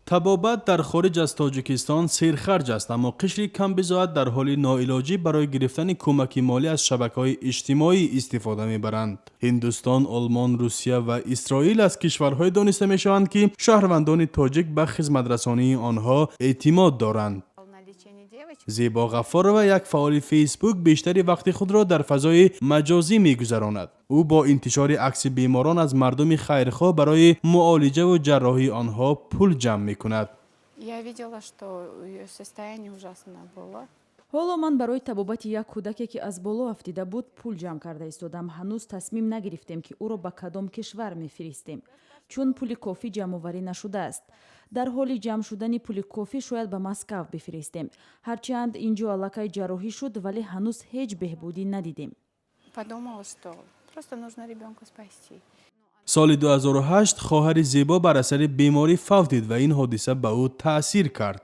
طبابت در خارج از تاجیکستان سیرخرج است، اما قشری کم بضاعت در حال ناعلاجی برای گرفتن کمک مالی از شبکه‌های اجتماعی استفاده می‌برند. هندوستان، آلمان، روسیه و اسرائیل از کشورهای دانسته می‌شوند که شهروندان تاجیک به خدمت‌رسانی آنها اعتماد دارند. زیبا غفارова، یک فعال فیسبوک، بیشتری وقت خود را در فضای مجازی می‌گذراند. او با انتشار عکس بیماران از مردم خیرخواه برای معالجه و جراحی آنها پول جمع می‌کند. ҳоло ман барои табобати як кӯдаке ки аз боло афтида буд пул ҷамъ карда истодам. ҳанӯз тасмим нагирифтем ки ӯро ба кадом кишвар мефиристем, чун пули кофӣ ҷамъоварӣ нашудааст. дар ҳоли ҷамъ шудани пули кофӣ шояд ба Москав бифиристем. ҳарчанд инҷо аллакай ҷарроҳӣ шуд, вале ҳанӯз ҳеҷ беҳбудӣ надидем. سال 2008 خواهر زیبا بر اثر بیماری فوت دید و این حادثه به او تأثیر کرد.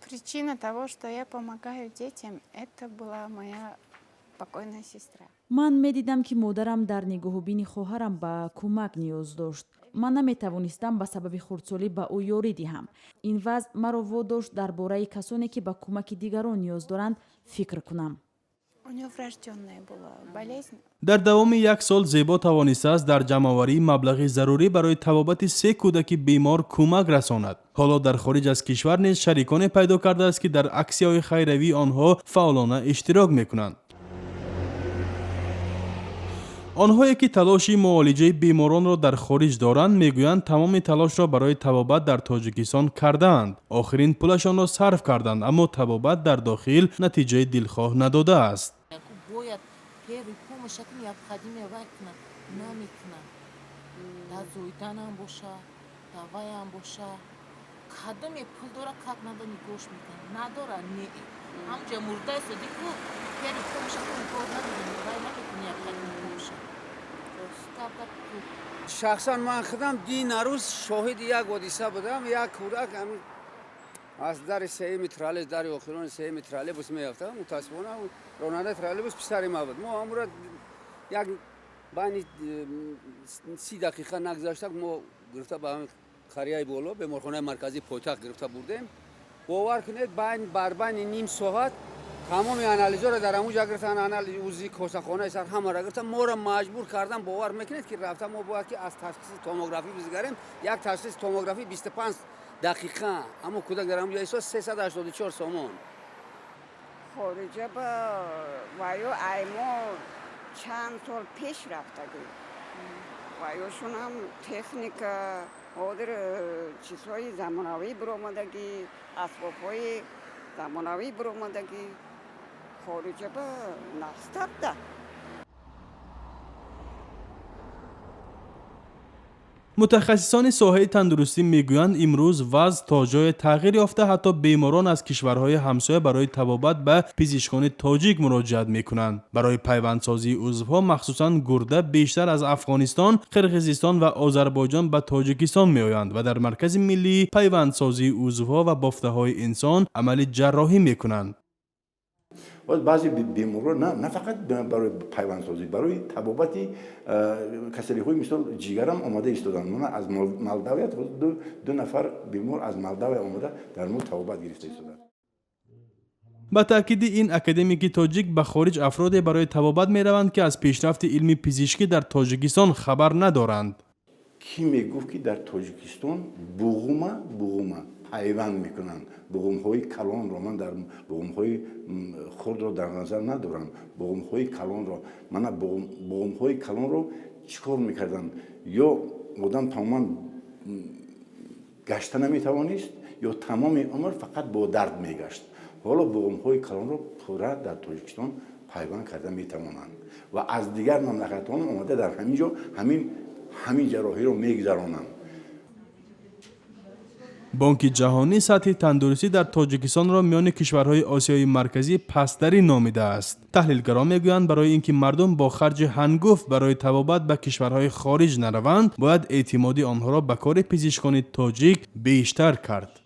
Причина того, что я помогаю детям, это была моя покойная сестра. ман медидам ки модарам дар нигоҳубини хоҳарам ба кӯмак ниёз дошт. ман наметавонистам ба сабаби хурдсолӣ ба ӯ ёрӣ диҳам. ин вазъ маро водошт дар бораи касоне ки ба кӯмаки дигарон ниёз доранд фикр кунам. У нее врожденная была болезнь. در دوام یک سال زیبا توانسته است در جمع‌آوری مبلغ ضروری برای طبابت 3 کودک بیمار کمک رساند. حالا در خارج از کشور نیز شریکان پیدا کرده است که در اکسی‌های خیروی آنها فعالانه اشتراک می‌کنند. آنهایی که تلاش معالجه بیماران را در خارج دارند میگویند تمام تلاش را برای طبابت در تاجیکستان کردند. آخرین پولشان را صرف کردند، اما طبابت در داخل نتیجه دلخواه نداده است. первую помощь это необходимо вакна намикна дазуйданам боша даваям боша кадоме пул дора как надо нигош мекан надора не ҳамҷа мурда садику первую помощь это никого надо вай намикна необходимо помощь шахсан ман худам динарӯз шоҳиди як ҳодиса будам. як кӯдак аз дари сеюми троллейбус, дари охирони сеюми троллейбус меафтам. мутаассифона ронандаи троллейбус писари ма буд. мо амура як байни 30 дақиқа нагзаштак мо гирифта ба ҳамин қарияи боло беморхонаи марказии пойтахт гирифта бурдем. бовар кунед бар байни ним соат тамоми анализаро дар ҳамунҷа гирифтан, анализи узи косахонаи сар ҳамаро гирифтан. моро маҷбур кардан, бовар мекунед ки рафта мо бояд ки аз ташхиси томографӣ бизгарем. як ташхиси томографӣ 25 دقیقه. اما کودک در همونجا ایسا 384 سومون. خارجه با وایو ایما چند سال پیش رفتگی. وایوشون هم تکنیک آدر چیزهای زمانوی برآمدگی، اسبابهای زمانوی برآمدگی. خارجه با نقص ده. متخصصان ساحه تندرستی میگویند امروز وضع تا جای تغییر یافته. حتی بیماران از کشورهای همسایه برای طبابت به پزشکان تاجیک مراجعت میکنند. برای پیوندسازی عضوها مخصوصا گرده بیشتر از افغانستان، قرقیزستان و آذربایجان به تاجیکستان میآیند و در مرکز ملی پیوندسازی عضوها و بافته‌های انسان عمل جراحی میکنند. بعضی بیماران نه فقط برای پیوندسازی، برای طبابتی کسری‌های مثل جیگرم آماده ایستادن. من از مالداوی دو نفر بیمار از مالداوی آماده در مورد طبابت گرفته ایستادن. با تأکید این اکادمیک تاجیک به خارج افراد برای طبابت میروند که از پیشرفت علمی پزشکی در تاجیکستان خبر ندارند. کی میگفت که در تاجیکستان بوغوما پیوند میکنند؟ بوغوم‌های کلان را من در بوغوم‌های خود را در نظر ندارم. بوغوم‌های کلان را من بوغوم‌های کلان را چیکار میکردن؟ یا آدم تماما گشته نمیتوانست یا تمام عمر فقط با درد میگشت. حالا بوغوم‌های کلان را پورا در تاجیکستان پیوند کرده میتوانند و از دیگر مملکت‌ها اومده در همینجا همین جراحی رو میگذرانند. بانک جهانی سطح تندرستی در تاجیکستان را میان کشورهای آسیای مرکزی پست‌ترین نامیده است. تحلیلگران میگویند برای اینکه مردم با خرج هنگفت برای طبابت به کشورهای خارج نروند، باید اعتمادی آنها را به کار پزشکان تاجیک بیشتر کرد.